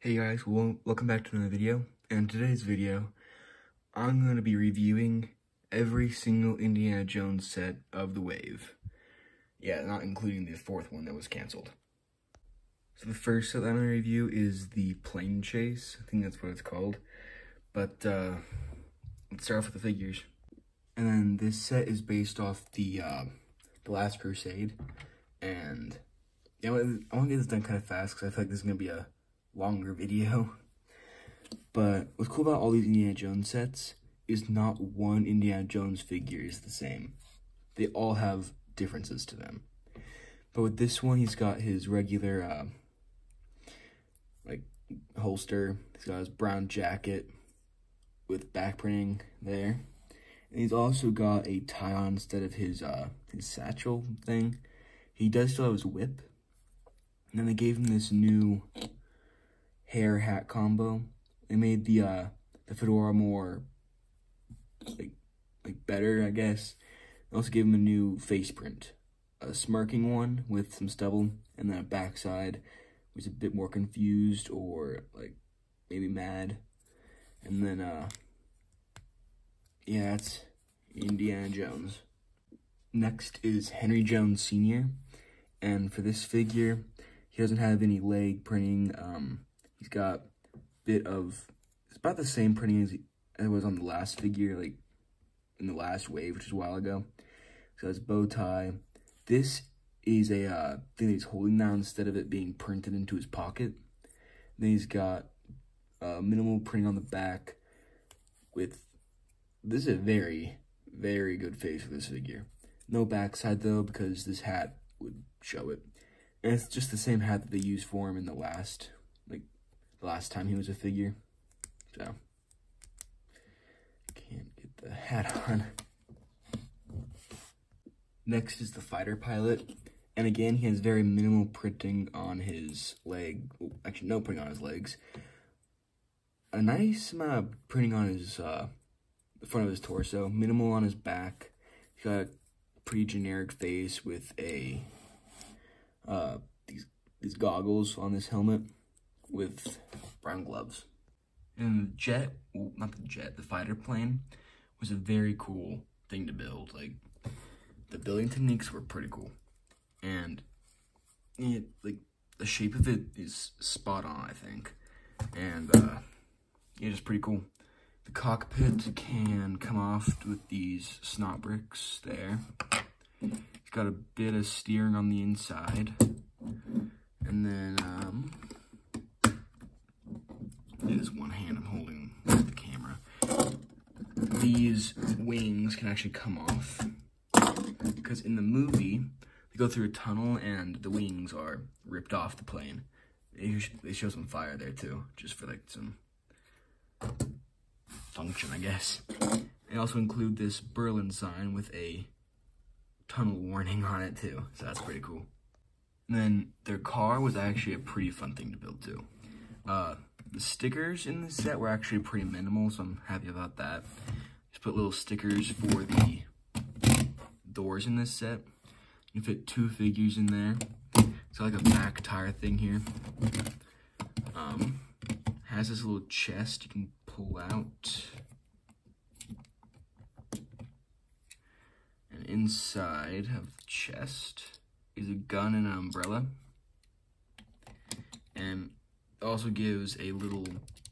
Hey guys, welcome back to another video. In today's video, I'm going to be reviewing every single Indiana Jones set of the Wave. Yeah, not including the fourth one that was canceled. So the first set that I'm going to review is the Plane Chase. I think that's what it's called. But let's start off with the figures. And then this set is based off the Last Crusade. And yeah, I want to get this done kind of fast because I feel like this is going to be a longer video. But what's cool about all these Indiana Jones sets is not one Indiana Jones figure is the same. They all have differences to them. But with this one, he's got his regular like holster. He's got his brown jacket with back printing there. And he's also got a tie on instead of his satchel thing. He does still have his whip. And then they gave him this new hair hat combo. They made the fedora more like better, I guess. They also gave him a new face print, a smirking one with some stubble, and then a backside was a bit more confused or like maybe mad. And then yeah, that's Indiana Jones. Next is Henry Jones Sr. And for this figure, he doesn't have any leg printing. He's got a bit of, it's about the same printing as it was on the last figure, like in the last wave, which was a while ago. So his bow tie. This is a thing that he's holding now instead of it being printed into his pocket. Then he's got minimal printing on the back with, this is a very, very good face for this figure. No backside though, because this hat would show it. And it's just the same hat that they used for him in the last time he was a figure. So, can't get the hat on. Next is the fighter pilot. And again, he has very minimal printing on his leg. Actually, no printing on his legs. A nice amount of printing on his, the front of his torso. Minimal on his back. He's got a pretty generic face with a, these goggles on this helmet with brown gloves. And the jet, well, not the jet, the fighter plane was a very cool thing to build. Like, the building techniques were pretty cool. And like the shape of it is spot on, I think. And yeah, just pretty cool. The cockpit can come off with these snot bricks there. It's got a bit of steering on the inside. And then it is one hand I'm holding the camera. These wings can actually come off because in the movie they go through a tunnel and the wings are ripped off the plane. They show some fire there too, just for like some function, I guess. They also include this Berlin sign with a tunnel warning on it too, so that's pretty cool. And then their car was actually a pretty fun thing to build too. The stickers in the set were actually pretty minimal, so I'm happy about that. Just put little stickers for the doors in this set. You fit 2 figures in there. It's got like a back tire thing here. Has this little chest you can pull out. And inside of the chest is a gun and an umbrella. And it also gives a little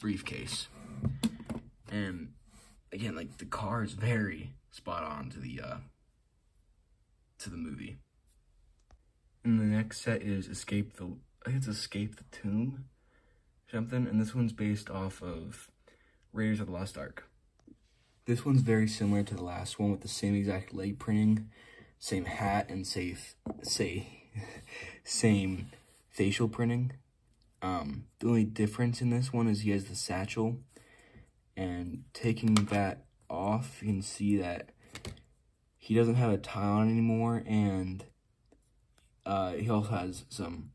briefcase. And again, like the car is very spot on to the movie. And the next set is Escape the Tomb, something. And this one's based off of Raiders of the Lost Ark. This one's very similar to the last one with the same exact leg printing, same hat, and same facial printing. The only difference in this one is he has the satchel, and taking that off, you can see that he doesn't have a tie on anymore, and he also has some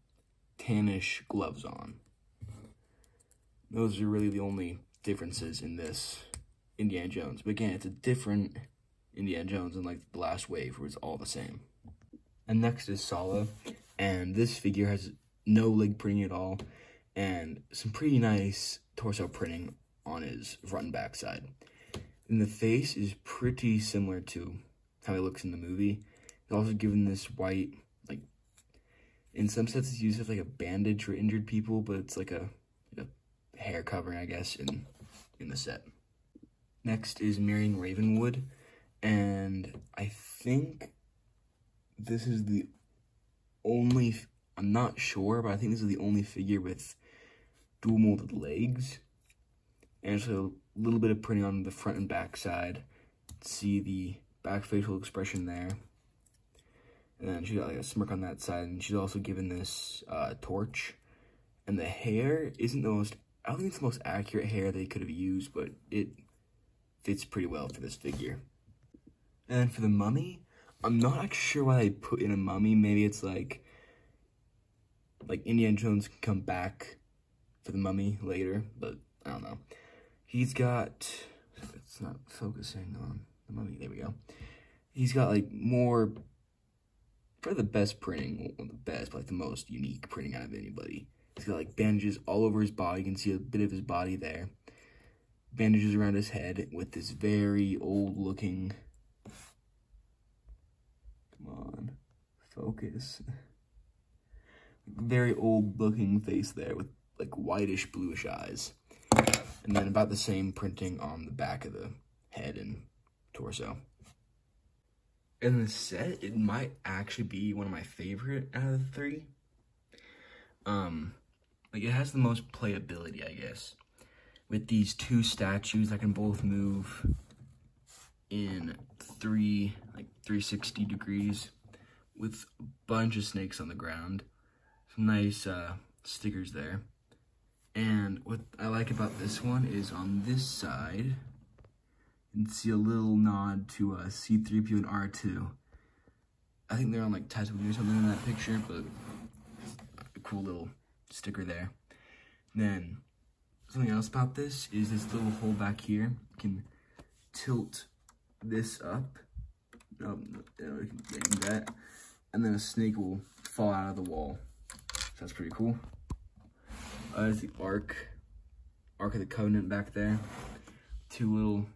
tannish gloves on. Those are really the only differences in this Indiana Jones. But again, it's a different Indiana Jones than like the last wave where it's all the same. And next is Sallah, and this figure has no leg printing at all. and some pretty nice torso printing on his front and back side. And the face is pretty similar to how he looks in the movie. He's also given this white, like, in some sets it's used as like a bandage for injured people, but it's like a hair covering, I guess, in the set. Next is Marion Ravenwood, and I think this is the only, I'm not sure, but I think this is the only figure with dual molded legs. And so a little bit of printing on the front and back side. See the back facial expression there. And then she got like a smirk on that side, and she's also given this torch. And the hair isn't the most, I don't think it's the most accurate hair they could have used, but it fits pretty well for this figure. And then for the mummy, I'm not actually sure why they put in a mummy. Maybe it's like Indiana Jones can come back for the mummy later, but I don't know. He's got, it's not focusing on the mummy, there we go. He's got like more, probably the best printing, well, the best, but like the most unique printing out of anybody. He's got like bandages all over his body. You can see a bit of his body there. Bandages around his head with this very old looking, come on, focus. Very old looking face there with like whitish bluish eyes. And then about the same printing on the back of the head and torso. In the set, it might actually be one of my favorite out of the three. Like it has the most playability, I guess. With these two statues that can both move in 360 degrees with a bunch of snakes on the ground. Some nice stickers there. And what I like about this one is on this side, you can see a little nod to C-3PO and R2. I think they're on like Tatooine or something in that picture, but a cool little sticker there. And then something else about this is this little hole back here. You can tilt this up. Oh, we can do that. And then a snake will fall out of the wall. So that's pretty cool. There's the Ark of the Covenant back there. Two little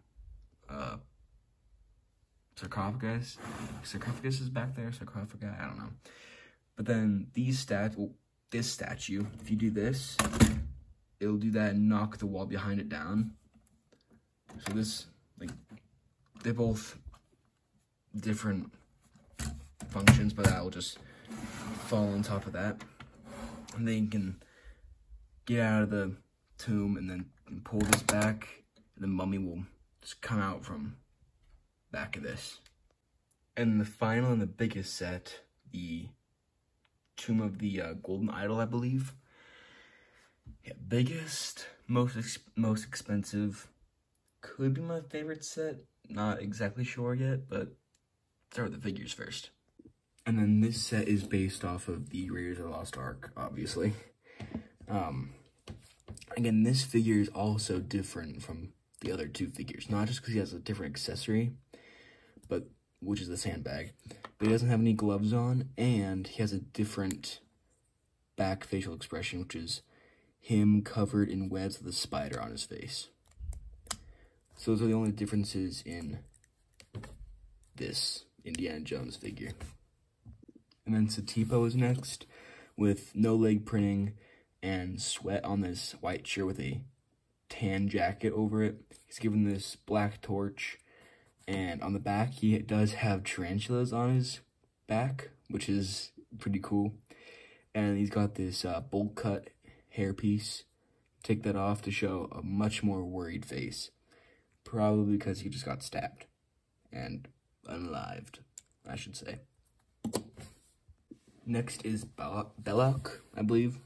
sarcophagus. Sarcophagus is back there. Sarcophagi, I don't know. But then these this statue, if you do this, it'll do that and knock the wall behind it down. So this, like, they're both different functions, but that will just fall on top of that. And then you can get out of the tomb and then pull this back, and the mummy will just come out from back of this. And the final and the biggest set, the Tomb of the Golden Idol, I believe. Yeah, biggest, most expensive, could be my favorite set. Not exactly sure yet, but start with the figures first. And then this set is based off of the Raiders of the Lost Ark, obviously. Again, this figure is also different from the other two figures. Not just because he has a different accessory, but which is the sandbag. But he doesn't have any gloves on, and he has a different back facial expression, which is him covered in webs with a spider on his face. So those are the only differences in this Indiana Jones figure. And then Satipo is next, with no leg printing and sweat on this white shirt with a tan jacket over it. He's given this black torch, and on the back he does have tarantulas on his back, which is pretty cool. And he's got this bowl cut hairpiece. Take that off to show a much more worried face. Probably because he just got stabbed and unalived, I should say. Next is Belloq, I believe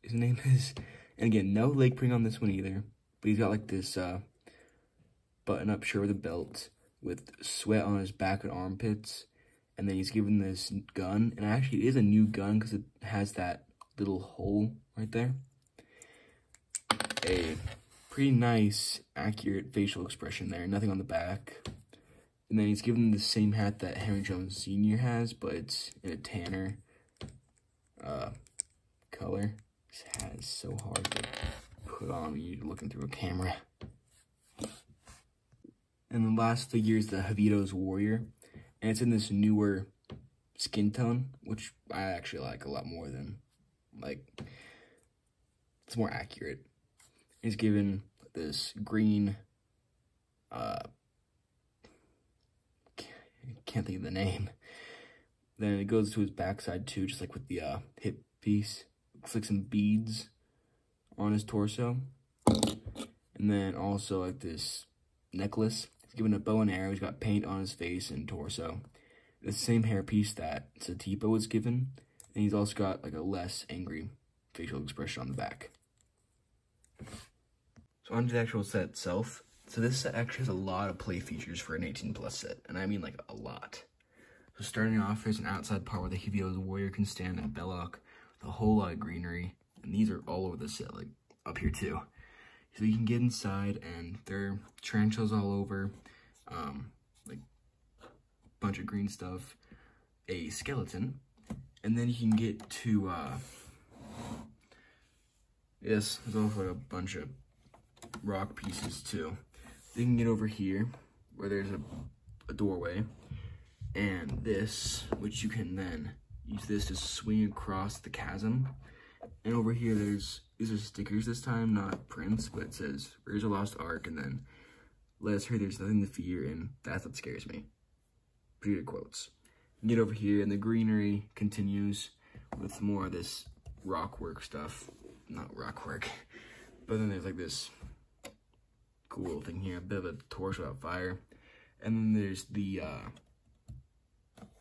his name is. And again, no leg printing on this one either. But he's got like this button-up shirt with a belt with sweat on his back and armpits. And then he's given this gun. And actually it is a new gun because it has that little hole right there. A pretty nice, accurate facial expression there. Nothing on the back. And then he's given the same hat that Henry Jones Sr. has, but it's in a tanner color. This hat is so hard to put on when you're looking through a camera. And the last figure is the Javito's Warrior. And it's in this newer skin tone, which I actually like a lot more than, like, it's more accurate. He's given this green, can't think of the name. Then it goes to his backside too, just like with the hip piece. Looks like some beads on his torso. And then also like this necklace. He's given a bow and arrow. He's got paint on his face and torso. The same hairpiece that Satipo was given. And he's also got like a less angry facial expression on the back. So onto the actual set itself. So this set actually has a lot of play features for an 18+ set, and I mean like a lot. So starting off, there's an outside part where the Javito's Warrior can stand and Belloc, with a whole lot of greenery, and these are all over the set, like up here too. So you can get inside, and there are tarantulas all over, like a bunch of green stuff, a skeleton, and then you can get to, yes, there's also like a bunch of rock pieces too. You can get over here where there's a doorway, and this, which you can then use this to swing across the chasm. And over here these are stickers this time, not prints, but it says "Where's a Lost Ark?" and then "Let us hear there's nothing to fear," and that's what scares me. Pretty good quotes. You get over here and the greenery continues with more of this rock work stuff. Not rock work, but then there's like this cool thing here, a bit of a torch without fire. And then there's the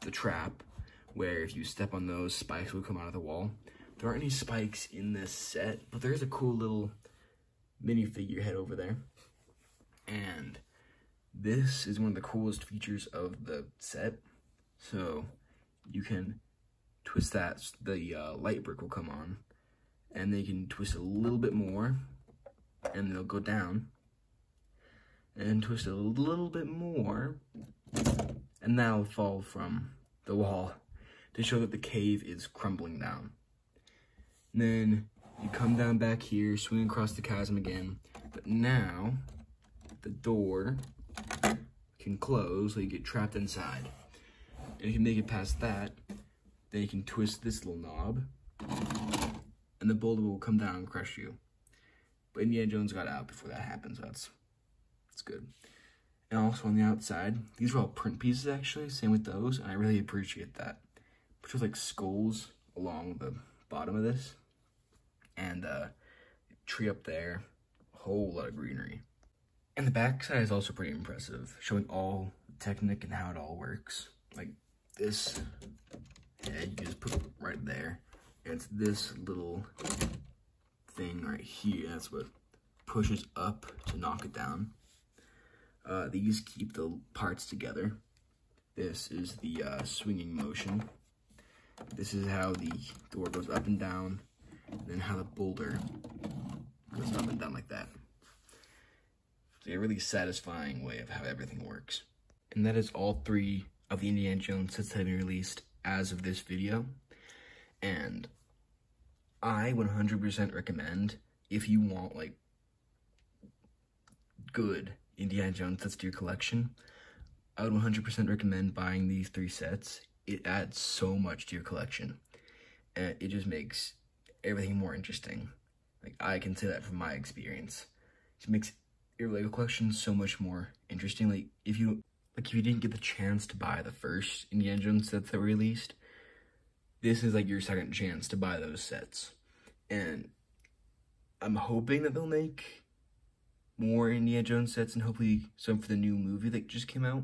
trap, where if you step on those, spikes will come out of the wall. There aren't any spikes in this set, but there is a cool little mini figurehead over there. And this is one of the coolest features of the set. So you can twist that, the light brick will come on, and then you can twist a little bit more, and they'll go down. And twist it a little bit more, and that'll fall from the wall to show that the cave is crumbling down. And then you come down back here, swing across the chasm again, but now the door can close so you get trapped inside. And if you make it past that, then you can twist this little knob, and the boulder will come down and crush you. But Indiana Jones got out before that happened, so that's good. And also on the outside, these are all print pieces actually, same with those, and I really appreciate that. But there's like skulls along the bottom of this, and tree up there, a whole lot of greenery. And the back side is also pretty impressive, showing all the technique and how it all works. Like this head, you just put it right there, and it's this little thing right here, that's what pushes up to knock it down. These keep the parts together. This is the swinging motion. This is how the door goes up and down, and then how the boulder goes up and down like that. It's a really satisfying way of how everything works. And that is all 3 of the Indiana Jones sets that have been released as of this video. And I 100% recommend, if you want like good Indiana Jones sets to your collection, I would 100% recommend buying these 3 sets. It adds so much to your collection, and it just makes everything more interesting. Like, I can say that from my experience. It makes your LEGO collection so much more interesting. Like, if you didn't get the chance to buy the first Indiana Jones sets that were released, this is like your second chance to buy those sets. And I'm hoping that they'll make more Indiana Jones sets, and hopefully some for the new movie that just came out.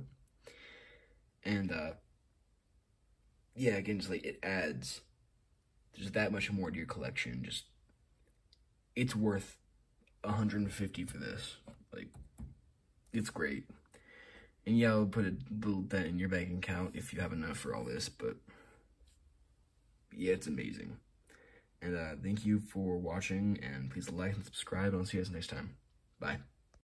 And yeah, again, just like it adds just that much more to your collection. Just, it's worth $150 for this. Like, it's great. And yeah, I'll put a little dent in your bank account if you have enough for all this, but yeah, it's amazing. And thank you for watching, and please like and subscribe, and I'll see you guys next time. Bye.